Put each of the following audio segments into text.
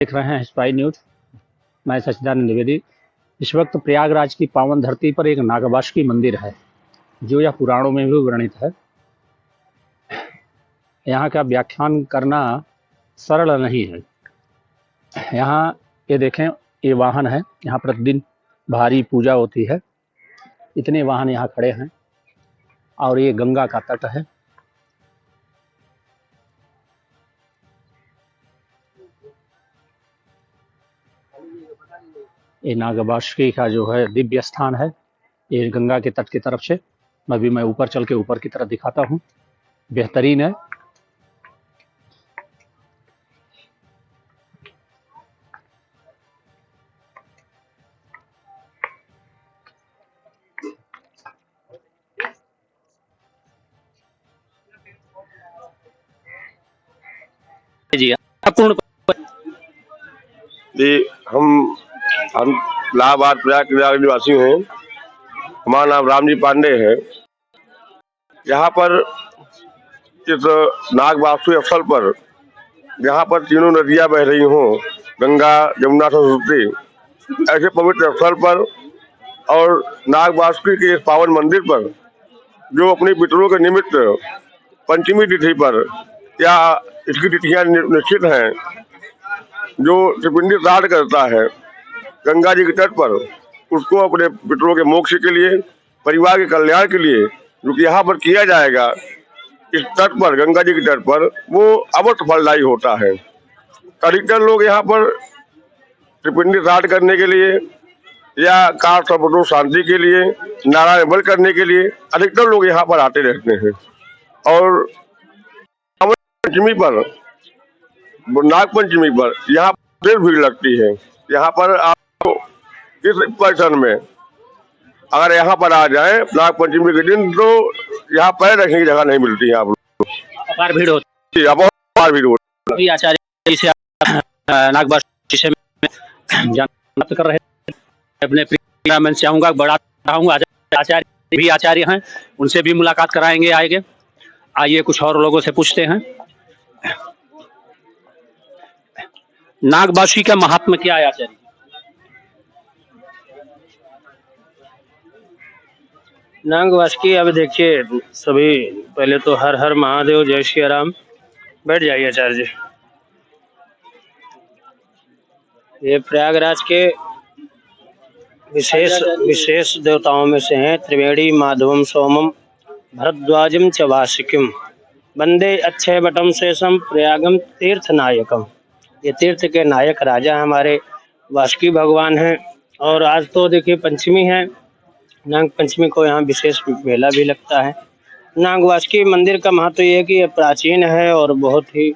देख रहे हैं स्पाई न्यूज। मैं सच्चिदानंद द्विवेदी। इस वक्त प्रयागराज की पावन धरती पर एक नागवासुकी मंदिर है, जो यह पुराणों में भी वर्णित है। यहाँ का व्याख्यान करना सरल नहीं है। यहाँ ये देखें, ये वाहन है, यहाँ प्रतिदिन भारी पूजा होती है। इतने वाहन यहाँ खड़े हैं और ये गंगा का तट है। ये नागवासुकी का जो है दिव्य स्थान है, ये गंगा के तट की तरफ से। मैं ऊपर चल के ऊपर की तरफ दिखाता हूँ। बेहतरीन है। जी पूर्ण जी हम इलाहाबाद प्रयाग निवासी हैं। हमारा नाम रामजी पांडे है। यहाँ पर इस नागवासुकी स्थल पर, यहाँ पर तीनों नदियाँ बह रही हों, गंगा जमुना सरस्वती, ऐसे पवित्र स्थल पर और नागवासुकी के इस पावन मंदिर पर, जो अपनी पितरों के निमित्त पंचमी तिथि पर या इसकी तिथियां निश्चित हैं, जो त्रिपिंडी श्राद्ध करता है गंगा जी के तट पर, उसको अपने पितरों के मोक्ष के लिए, परिवार के कल्याण के लिए, जो कि यहाँ पर किया जाएगा इस तट पर, गंगा जी के तट पर, वो अमृत फलदायी होता है। अधिकतर लोग यहाँ पर त्रिपिंडी श्राद्ध करने के लिए या कार सर्वदोष शांति के लिए, नारायण बल करने के लिए अधिकतर लोग यहाँ पर आते रहते हैं। और पंचमी पर, नाग पंचमी पर यहाँ पर भीड़ लगती है। यहाँ पर आप इस पर्सन में अगर यहाँ पर आ जाए नाग पंचमी के दिन, तो यहाँ पैर रखने की जगह नहीं मिलती है। आप लोग अपार भीड़ होती है, बहुत भीड़ होती है। आचार्य से नागवासुकी से बात कर रहे हैं। अपने प्रिय मैं चाहूँगा, बड़ा चाहूँगा, आचार्य भी आचार्य हैं, उनसे भी मुलाकात कराएंगे। आइए कुछ और लोगों से पूछते हैं। नागवासुकी का महात्मा क्या है आचार्य? नागवासुकी, अब देखिए, सभी पहले तो हर हर महादेव, जय श्री राम। बैठ जाइए आचार्य जी। ये प्रयागराज के विशेष देवताओं में से हैं। त्रिवेणी माधवम सोमम भरद्वाजम च वासुकिम वंदे अक्षय वटम शेषम प्रयागम तीर्थ नायकम। ये तीर्थ के नायक राजा हमारे वासुकी भगवान हैं। और आज तो देखिए पंचमी है, नाग पंचमी को यहाँ विशेष मेला भी लगता है। नागवासुकी मंदिर का महत्व ये है कि ये प्राचीन है और बहुत ही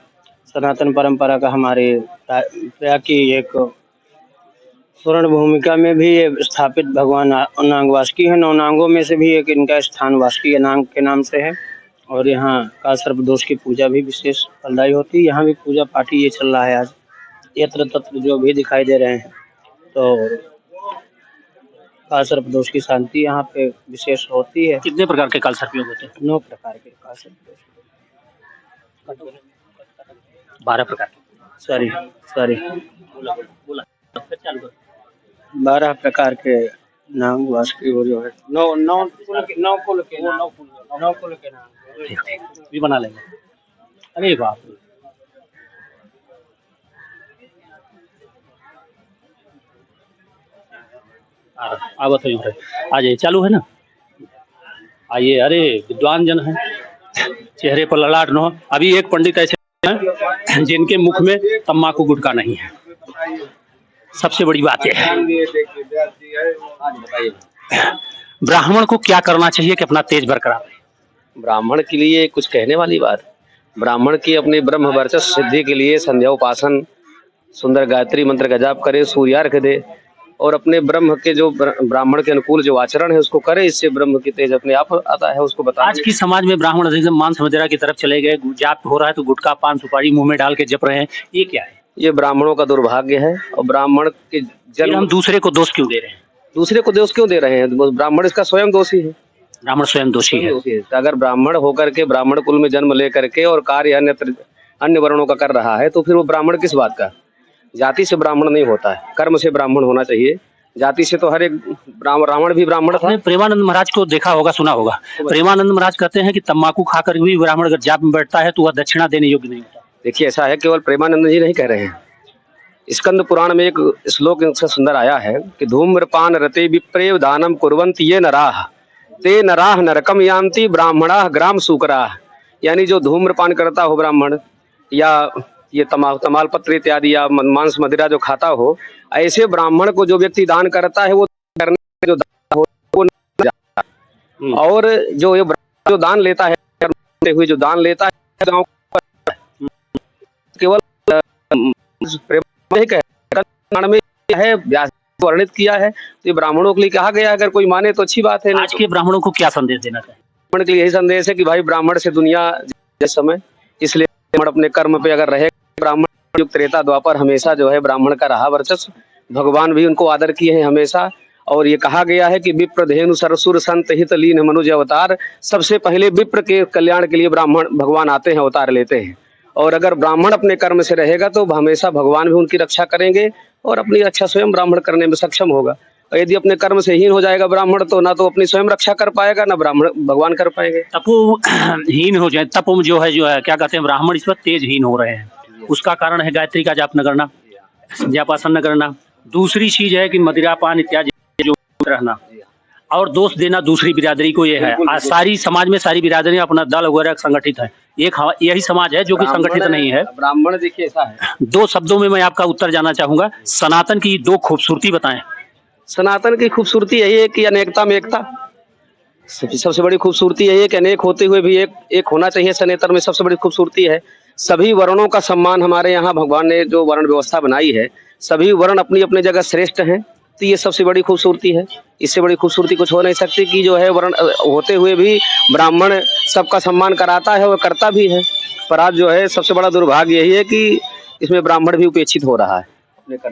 सनातन परंपरा का हमारे प्रयाग की एक स्वर्ण भूमिका में भी ये स्थापित भगवान नागवासुकी है। 9 नागों में से भी एक इनका स्थान वासुकी नाग के नाम से है। और यहाँ का सर्पदोष की पूजा भी विशेष फलदायी होती है। यहाँ भी पूजा पाठ ये चल रहा है आज, यत्र तत्र जो भी दिखाई दे रहे हैं। तो काल सर्पदोष की शांति यहाँ पे विशेष होती है। कितने प्रकार के काल सर्पयोग होते हैं? 9 प्रकार के काल सर्पदोष, 12 प्रकार के। सॉरी 12 प्रकार के नागवासुकी वो जो है 9 कुल के नाम भी बना लेंगे। अरे बाप रे, अब तो आ जाइए, चालू है ना? आइए। अरे विद्वान जन है, चेहरे पर ललाट न हो। अभी एक पंडित ऐसे हैं जिनके मुख में तम्बाकू गुटखा नहीं है, सबसे बड़ी बात है। ब्राह्मण को क्या करना चाहिए कि अपना तेज बरकरार रहे? ब्राह्मण के लिए कुछ कहने वाली बात? ब्राह्मण की अपने ब्रह्म वर्चस्व सिद्धि के लिए संध्या उपासन, सुंदर गायत्री मंत्र का जाप करे, सूर्यार्घ दे और अपने ब्रह्म के जो ब्राह्मण के अनुकूल जो आचरण है उसको करे। इससे ब्रह्म की तेज अपने आप आता है, उसको बता। आज की समाज में ब्राह्मण एकदम मांस मदिरा की तरफ चले गए। जाप हो रहा है तो गुटखा पान सुपारी मुंह में डाल के जप रहे हैं, ये क्या है? ये ब्राह्मणों का दुर्भाग्य है। और ब्राह्मण के जन्म, हम दूसरे को दोष क्यों दे रहे हैं? दूसरे को दोष क्यों दे रहे हैं? ब्राह्मण इसका स्वयं दोषी है। ब्राह्मण स्वयं दोषी है। अगर ब्राह्मण होकर के, ब्राह्मण कुल में जन्म लेकर के और कार्य अन्य वर्णों का कर रहा है, तो फिर वो ब्राह्मण किस बात का? जाति से ब्राह्मण नहीं होता है, कर्म से ब्राह्मण होना चाहिए। जाति से तो हर एक रावण भी ब्राह्मण था। आपने प्रेमानंद महाराज को देखा होगा, सुना होगा। प्रेमानंद महाराज कहते हैं कि तम्बाकू खाकर भी ब्राह्मण अगर जाप में बैठता है तो वह दक्षिणा देने योग्य नहीं होता। देखिए, ऐसा है, केवल प्रेमानंद जी नहीं कह रहे हैं। स्कंद पुराण में एक श्लोक इनसे सुंदर आया है कि धूम्रपान रते विप्रेव दानम कुर्वन्त ये नराह ते नराह नरकम यान्ति ब्राह्मणाः ग्राम सूकराः। यानी जो धूम्रपान करता हो ब्राह्मण, या ये तमाल पत्र इत्यादि या मांस मदिरा जो खाता हो, ऐसे ब्राह्मण को जो व्यक्ति दान करता है वो करने जो दान हो वो नहीं जाता। और जो ये जो दान लेता है, करते हुए जो दान लेता है, केवल नहीं कह में है, व्यास वर्णित किया है, तो ये ब्राह्मणों के लिए कहा गया। अगर कोई माने तो अच्छी बात है। आज के ब्राह्मणों को क्या संदेश देना चाहिए? ब्राह्मण के लिए यही संदेश है कि भाई ब्राह्मण से दुनिया जिस समय, इसलिए ब्राह्मण अपने कर्म पे अगर रहे, ब्राह्मण युग त्रेता द्वापर हमेशा जो है ब्राह्मण का रहा वर्चस्व। भगवान भी उनको आदर किए हैं हमेशा। और ये कहा गया है कि विप्र धेनु सरसुर संत हित लीन मनुज अवतार। सबसे पहले विप्र के कल्याण के लिए ब्राह्मण भगवान आते हैं, अवतार लेते हैं। और अगर ब्राह्मण अपने कर्म से रहेगा तो हमेशा भगवान भी उनकी रक्षा करेंगे और अपनी रक्षा स्वयं ब्राह्मण करने में सक्षम होगा। और यदि अपने कर्म से हीन हो जाएगा ब्राह्मण, तो ना तो अपनी स्वयं रक्षा कर पाएगा, ना ब्राह्मण भगवान कर पाएंगे। तपोहीन हो जाए, तप जो है क्या कहते हैं, ब्राह्मण इस वक्त तेजहीन हो रहे हैं। उसका कारण है गायत्री का जाप न करना, जपासन न करना। दूसरी चीज है कि मदिरापान इत्यादि जो रहना, और दोष देना दूसरी बिरादरी को। ये है आज सारी समाज में सारी बिरादरियां अपना दल वगैरह संगठित है। एक यही समाज है जो कि संगठित नहीं है। ब्राह्मण देखिए ऐसा है। दो शब्दों में मैं आपका उत्तर जानना चाहूंगा, सनातन की दो खूबसूरती बताएं। सनातन की खूबसूरती यही है कि अनेकता में एकता। सबसे बड़ी खूबसूरती यही है कि अनेक होते हुए भी एक होना चाहिए। सनातन में सबसे बड़ी खूबसूरती है सभी वर्णों का सम्मान। हमारे यहाँ भगवान ने जो वर्ण व्यवस्था बनाई है, सभी वर्ण अपनी अपनी जगह श्रेष्ठ हैं, तो ये सबसे बड़ी खूबसूरती है। इससे बड़ी खूबसूरती कुछ हो नहीं सकती कि जो है वर्ण होते हुए भी ब्राह्मण सबका सम्मान कराता है और करता भी है। पर आज जो है सबसे बड़ा दुर्भाग्य यही है कि इसमें ब्राह्मण भी उपेक्षित हो रहा है।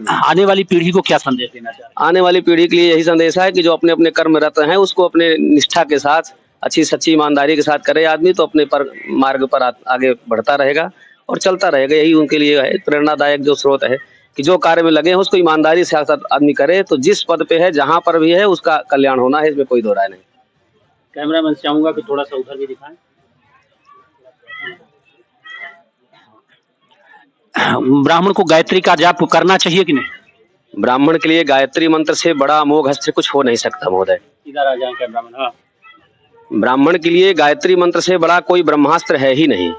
आने वाली पीढ़ी को क्या संदेश देना चाहिए? आने वाली पीढ़ी के लिए यही संदेश है कि जो अपने अपने कर्मरत हैं उसको अपने निष्ठा के साथ, अच्छी सच्ची ईमानदारी के साथ करे आदमी, तो अपने मार्ग पर आगे बढ़ता रहेगा और चलता रहेगा। यही उनके लिए है प्रेरणादायक जो स्रोत है कि जो कार्य में लगे हैं उसको ईमानदारी से आदमी करे, तो जिस पद पे है, जहां पर भी है, उसका कल्याण होना है, इसमें कोई दो राय नहीं। कैमरामैन चाहूंगा कि थोड़ा सा उधर भी दिखाएं। ब्राह्मण को गायत्री का जाप करना चाहिए कि नहीं? ब्राह्मण के लिए गायत्री मंत्र से बड़ा अमोघ अस्त्र कुछ हो नहीं सकता महोदय। इधर आ जाए कैमरामैन। हाँ, ब्राह्मण के लिए गायत्री मंत्र से बड़ा कोई ब्रह्मास्त्र है ही नहीं।